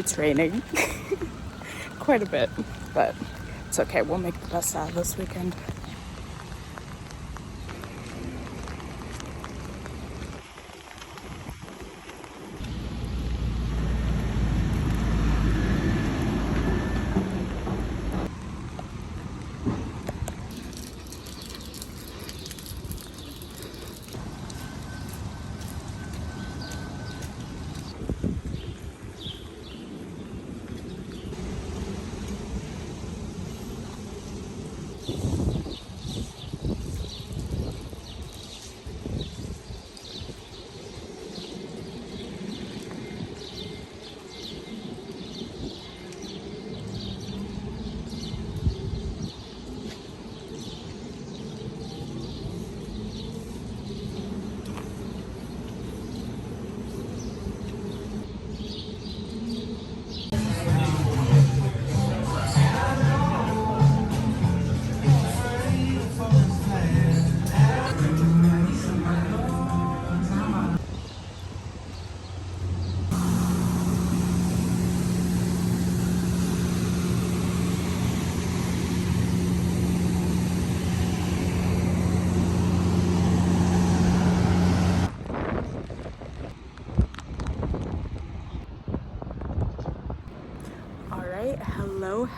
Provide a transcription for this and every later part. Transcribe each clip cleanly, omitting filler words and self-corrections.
It's raining quite a bit, but it's okay. We'll make the best out of this weekend.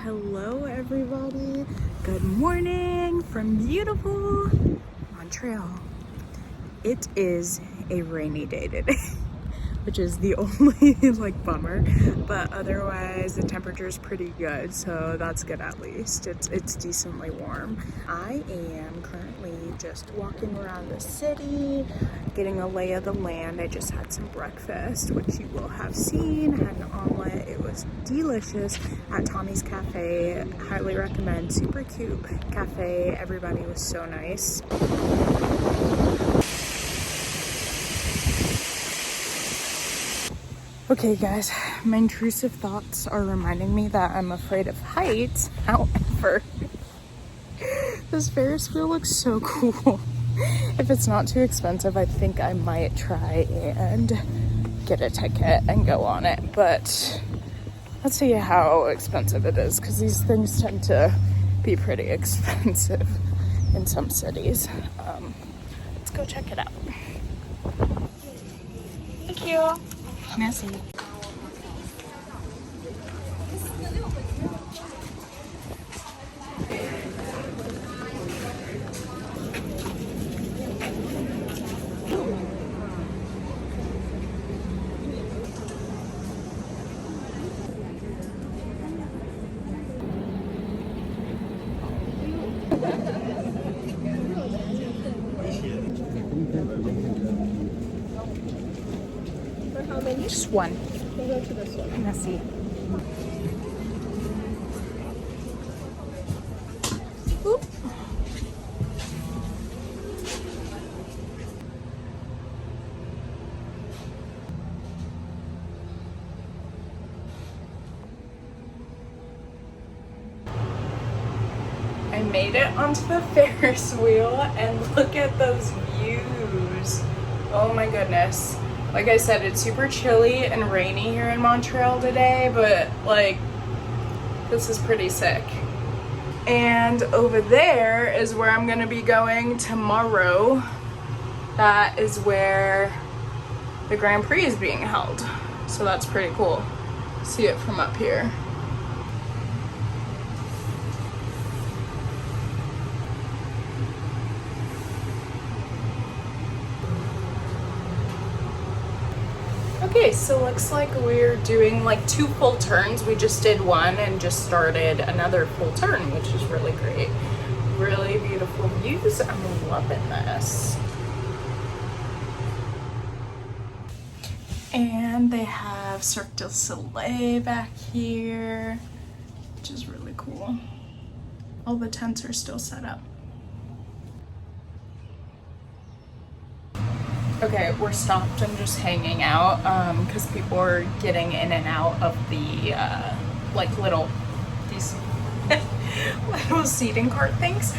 Hello everybody. Good morning from beautiful Montreal. It is a rainy day today, which is the only like bummer, but otherwise the temperature is pretty good, so that's good. At least it's decently warm. I am currently just walking around the city, getting a lay of the land. I just had some breakfast, which you will have seen. Had an omelet. It was delicious at Tommy's Cafe. Highly recommend. Super cute cafe. Everybody was so nice. Okay guys, my intrusive thoughts are reminding me that I'm afraid of heights. However, this Ferris wheel looks so cool. If it's not too expensive, I think I might try and get a ticket and go on it. But let's see how expensive it is, because these things tend to be pretty expensive in some cities. Let's go check it out. Thank you. Merci. Just one. We'll go to this one. Merci. Oop. I made it onto the Ferris wheel and look at those views. Oh my goodness. Like I said, it's super chilly and rainy here in Montreal today, but like, this is pretty sick. And over there is where I'm gonna be going tomorrow. That is where the Grand Prix is being held. So that's pretty cool. See it from up here. Okay, so looks like we're doing like 2 full turns. We just did one and just started another full turn, which is really great. Really beautiful views. I'm loving this. And they have Cirque du Soleil back here, which is really cool. All the tents are still set up. Okay, we're stopped and just hanging out because people are getting in and out of the like these little seating cart things.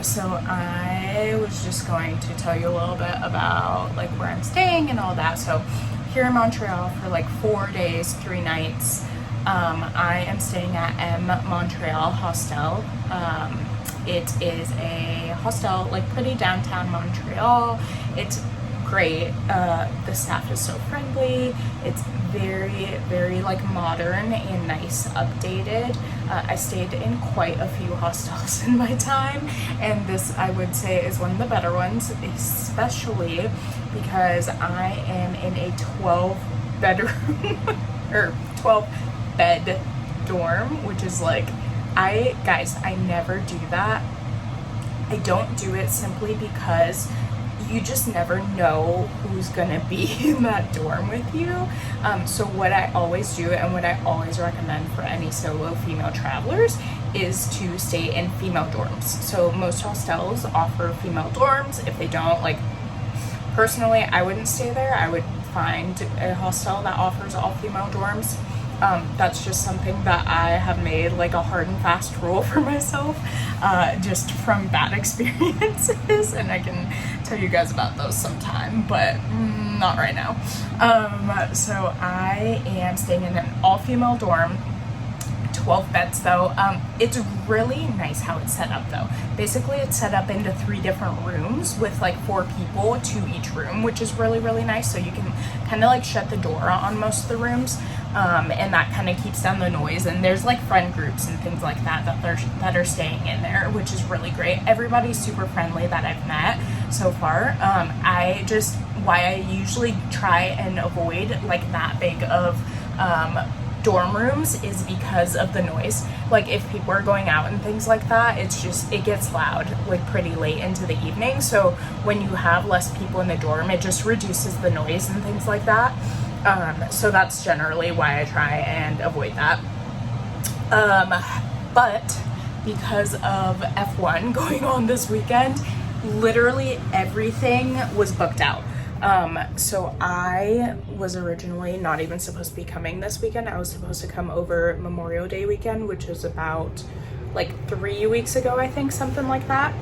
So I was just going to tell you a little bit about like where I'm staying and all that. So here in Montreal for like 4 days, 3 nighs. I am staying at Montreal Hostel. It is a hostel, like pretty downtown Montreal. It's great. The staff is so friendly. It's very like modern and nice, updated. I stayed in quite a few hostels in my time, and this I would say is one of the better ones, especially because I am in a 12 bedroom or 12 bed dorm, which is like, I never do that. I don't do it simply because you just never know who's gonna be in that dorm with you. So what I always do and what I always recommend for any solo female travelers is to stay in female dorms. So most hostels offer female dorms. If they don't, like, personally, I wouldn't stay there. I would find a hostel that offers all female dorms. That's just something that I have made like a hard and fast rule for myself, just from bad experiences, and I can tell you guys about those sometime, but not right now. So I am staying in an all-female dorm, 12 beds though. It's really nice how it's set up though. Basically it's set up into 3 different rooms with like 4 people to each room, which is really nice. So you can kind of like shut the door on most of the rooms, and that kind of keeps down the noise. And there's like friend groups and things like that that are staying in there, which is really great. Everybody's super friendly that I've met so far. Why I usually try and avoid like that big of dorm rooms is because of the noise. Like if people are going out and things like that, it gets loud like pretty late into the evening. So when you have less people in the dorm, it just reduces the noise and things like that. So that's generally why I try and avoid that. But because of F1 going on this weekend, literally everything was booked out. So I was originally not even supposed to be coming this weekend. I was supposed to come over Memorial Day weekend, which was about like 3 weeks ago, I think, something like that.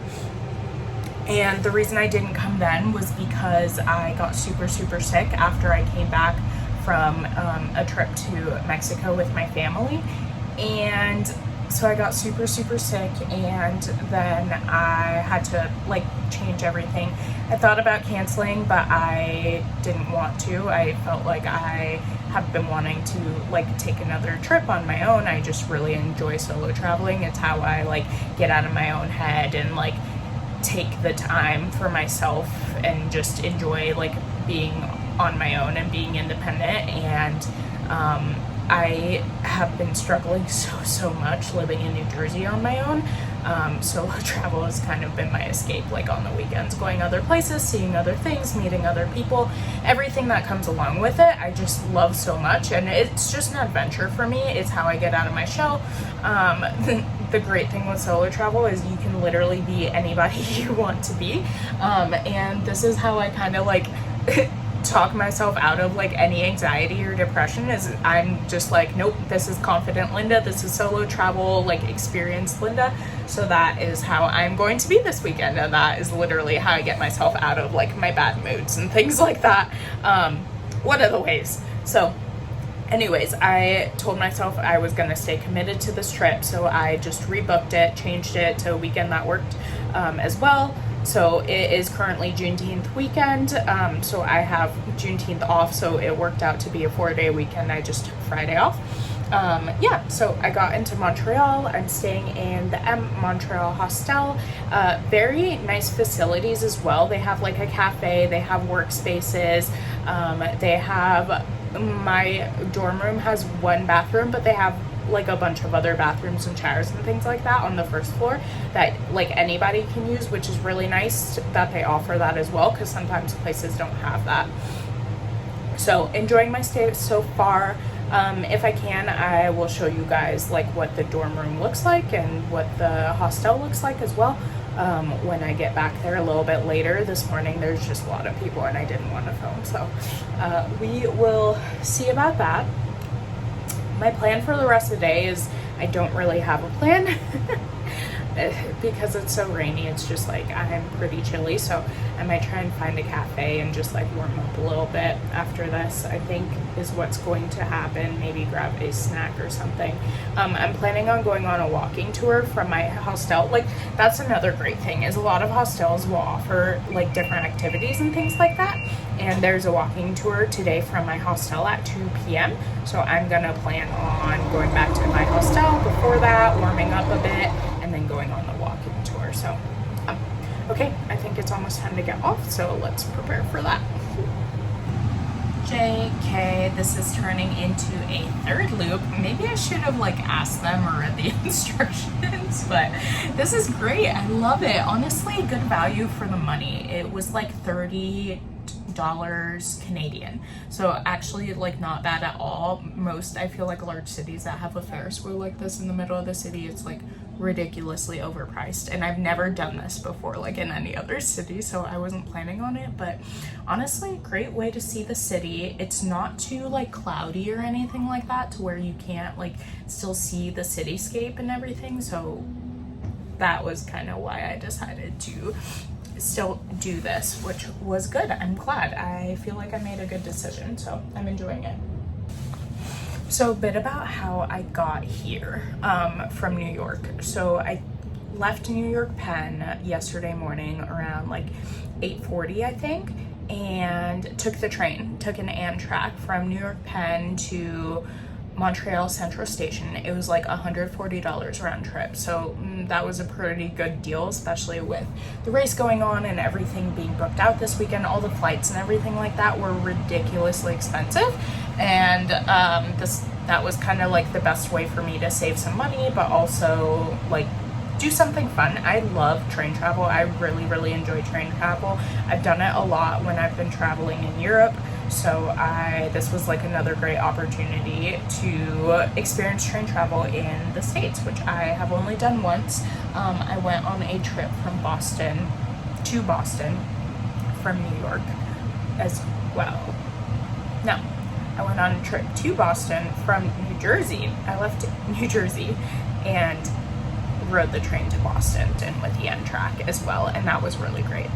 And the reason I didn't come then was because I got super sick after I came back from a trip to Mexico with my family. And so I got super sick, and then I had to like change everything. I thought about canceling, but I didn't want to. I felt like I have been wanting to like take another trip on my own. I just really enjoy solo traveling. It's how I like get out of my own head and like take the time for myself and just enjoy like being on my own and being independent. And I have been struggling so much living in New Jersey on my own. Solo travel has kind of been my escape, like on the weekends, going other places, seeing other things, meeting other people, everything that comes along with it. I just love so much, and it's just an adventure for me. It's how I get out of my shell. The great thing with solo travel is you can literally be anybody you want to be, and this is how I kind of like talk myself out of like any anxiety or depression. Is I'm just like, nope, this is confident Linda, this is solo travel like experienced Linda, so that is how I'm going to be this weekend, and that is literally how I get myself out of like my bad moods and things like that. One of the ways. So anyways, I told myself I was gonna stay committed to this trip, so I just rebooked it, changed it to a weekend that worked as well. So it is currently Juneteenth weekend, so I have Juneteenth off, so it worked out to be a 4-day weekend. I just took Friday off. Yeah, so I got into Montreal. I'm staying in the Montreal Hostel. Very nice facilities as well. They have like a cafe, they have workspaces, they have, my dorm room has 1 bathroom, but they have like a bunch of other bathrooms and showers and things like that on the first floor that like anybody can use, which is really nice that they offer that as well, because sometimes places don't have that. So enjoying my stay so far. If I can, I will show you guys like what the dorm room looks like and what the hostel looks like as well when I get back there a little bit later. This morning there's just a lot of people and I didn't want to film, so we will see about that. My plan for the rest of the day is I don't really have a plan. because it's so rainy, it's just like I'm pretty chilly, so I might try and find a cafe and just like warm up a little bit after this, I think is what's going to happen. Maybe grab a snack or something. I'm planning on going on a walking tour from my hostel. Like, that's another great thing, is a lot of hostels will offer like different activities and things like that, and there's a walking tour today from my hostel at 2 p.m. so I'm gonna plan on going back to my hostel before that, warming up a bit, and then going on the walking tour. So okay, I think it's almost time to get off, so let's prepare for that. JK, this is turning into a third loop. Maybe I should have like asked them or read the instructions, but this is great. I love it. Honestly, good value for the money. It was like $30 Canadian, so actually like not bad at all. Most, I feel like, large cities that have a Ferris wheel like this in the middle of the city, it's like ridiculously overpriced, and I've never done this before like in any other city, so I wasn't planning on it. But honestly, great way to see the city. It's not too like cloudy or anything like that to where you can't like still see the cityscape and everything, so that was kind of why I decided to still do this, which was good. I'm glad. I feel like I made a good decision, so I'm enjoying it. So a bit about how I got here from New York. So I left New York Penn yesterday morning around like 8:40, I think, and took the train, took an Amtrak from New York Penn to Montreal Central Station. It was like $140 round trip, so that was a pretty good deal, especially with the race going on and everything being booked out this weekend. All the flights and everything like that were ridiculously expensive, and that was kind of like the best way for me to save some money, but also like do something fun. I love train travel. I really enjoy train travel. I've done it a lot when I've been traveling in Europe, so this was like another great opportunity to experience train travel in the States, which I have only done once. I went on a trip from Boston to Boston from New York as well. No, I went on a trip to Boston from New Jersey. I left New Jersey and rode the train to Boston and with the Amtrak as well, and that was really great.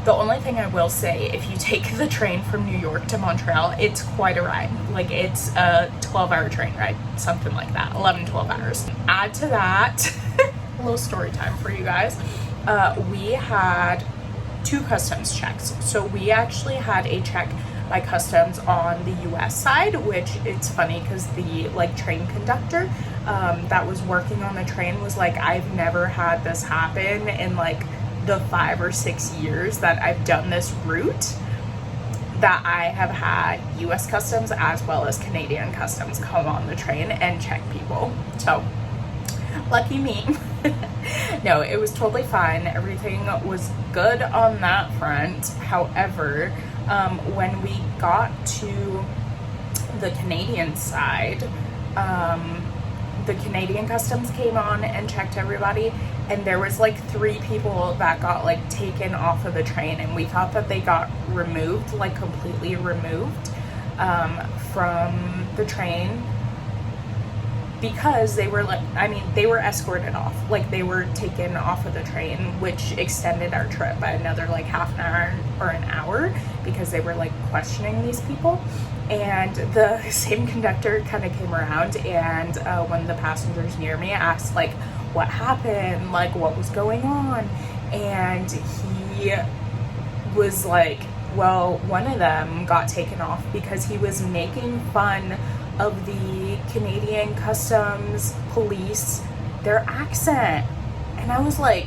The only thing I will say, if you take the train from New York to Montreal, it's quite a ride. Like, it's a 12-hour train ride, something like that, 11-12 hours. Add to that, a little story time for you guys. We had 2 customs checks. So we actually had a check by customs on the US side, which it's funny because the like train conductor that was working on the train was like, I've never had this happen in like the 5 or 6 years that I've done this route, that I have had US customs as well as Canadian customs come on the train and check people. So lucky me. No, it was totally fine. Everything was good on that front. However, when we got to the Canadian side, the Canadian customs came on and checked everybody, and there was like 3 people that got like taken off of the train, and we thought that they got removed, like completely removed from the train, because they were like, I mean, they were escorted off, like they were taken off of the train, which extended our trip by another like half an hour or an hour, because they were like questioning these people. And the same conductor kind of came around, and one of the passengers near me asked like, what happened, like what was going on, and he was like, well, one of them got taken off because he was making fun of the Canadian customs police, their accent. And I was like,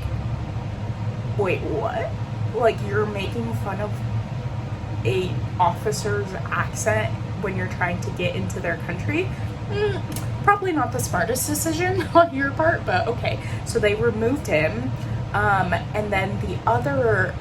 wait, what? Like, you're making fun of a officer's accent when you're trying to get into their country? Probably not the smartest decision on your part, but okay. So they removed him, and then the other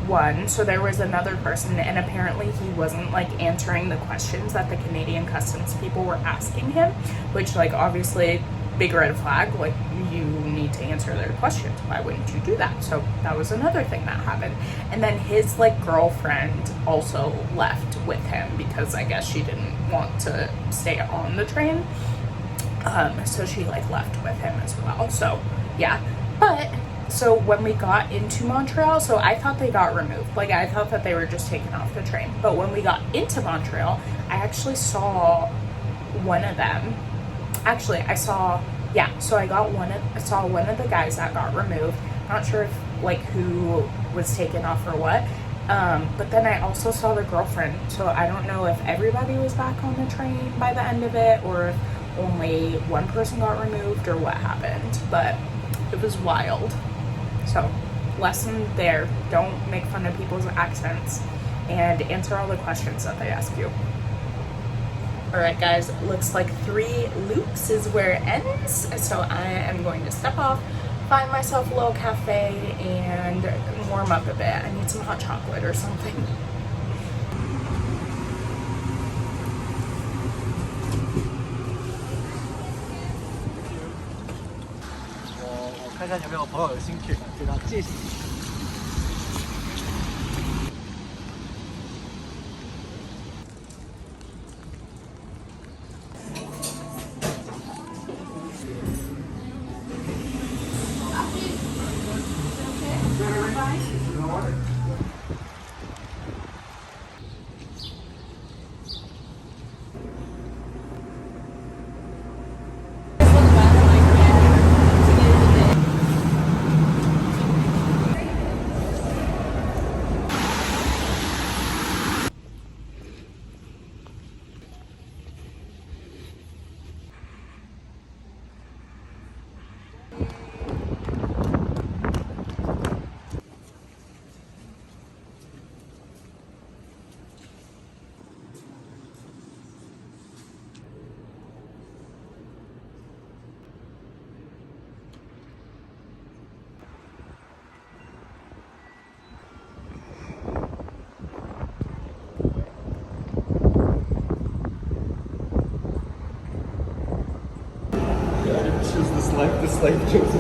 one, so there was another person, and apparently he wasn't like answering the questions that the Canadian customs people were asking him, which like obviously big red flag, like you need to answer their questions. Why wouldn't you do that? So that was another thing that happened. And then his like girlfriend also left with him because I guess she didn't want to stay on the train, so she like left with him as well. So yeah, But so when we got into Montreal, so I thought they got removed. Like I thought that they were just taken off the train. But when we got into Montreal, I actually saw one of them. Actually, I saw, yeah, so I saw one of the guys that got removed. Not sure if like who was taken off or what. But then I also saw the girlfriend. So I don't know if everybody was back on the train by the end of it, or if only one person got removed, or what happened. But it was wild. So lesson there, don't make fun of people's accents and answer all the questions that they ask you. All right, guys, looks like 3 loops is where it ends. So I am going to step off, find myself a little cafe, and warm up a bit. I need some hot chocolate or something. 我看一下有没有朋友有兴趣，给他介绍。This life chose me.